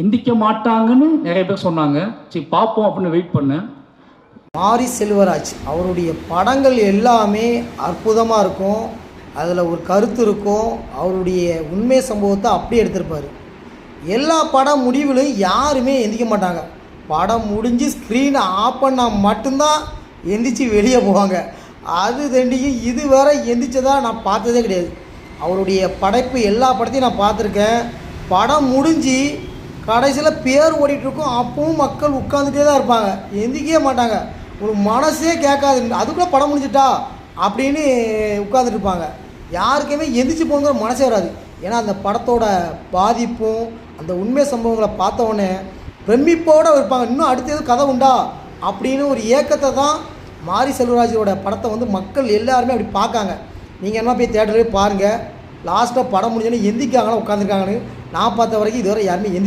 எந்திக்க மாட்டாங்கன்னு நிறைய பேர் சொன்னாங்க. சரி பார்ப்போம் அப்படின்னு வெயிட் பண்ணேன். மாரி செல்வராஜ் அவருடைய படங்கள் எல்லாமே அற்புதமாக இருக்கும். அதில் ஒரு கருத்து இருக்கும். அவருடைய உண்மை சம்பவத்தை அப்படியே எடுத்திருப்பார். எல்லா படம் முடிவிலும் யாருமே எந்திக்க மாட்டாங்க. படம் முடிஞ்சு ஸ்க்ரீனை ஆஃப் பண்ணால் மட்டும்தான் எந்திரிச்சு வெளியே போவாங்க. அது தண்டியும் இது வேற எந்திரிச்சதாக நான் பார்த்ததே கிடையாது. அவருடைய படைப்பு எல்லா படத்தையும் நான் பார்த்துருக்கேன். படம் முடிஞ்சு கடைசியில் பேர் ஓடிட்டுருக்கும். அப்பவும் மக்கள் உட்காந்துட்டே தான் இருப்பாங்க, எந்திரிக்கவே மாட்டாங்க. ஒரு மனசே கேட்காது, அதுக்குள்ளே படம் முடிஞ்சிட்டா அப்படின்னு உட்காந்துட்டு இருப்பாங்க. யாருக்குமே எந்திரிச்சு போங்கிற மனசே வராது. ஏன்னா அந்த படத்தோட பாதிப்பும் அந்த உண்மை சம்பவங்களை பார்த்தவொடனே பிரமிப்போடு இருப்பாங்க. இன்னும் அடுத்த எதுவும் கதை உண்டா அப்படின்னு ஒரு ஏக்கத்தை தான் மாரி செல்வராஜோட படத்தை வந்து மக்கள் எல்லாருமே அப்படி பார்க்காங்க. நீங்கள் என்ன போய் தேட்டரே பாருங்கள். லாஸ்ட்டாக படம் முடிஞ்சோன்னே எந்திரிக்காங்கன்னா உட்காந்துருக்காங்கன்னு நான் பார்த்த வரைக்கும் இதுவரை யாருமே எந்திரிச்சு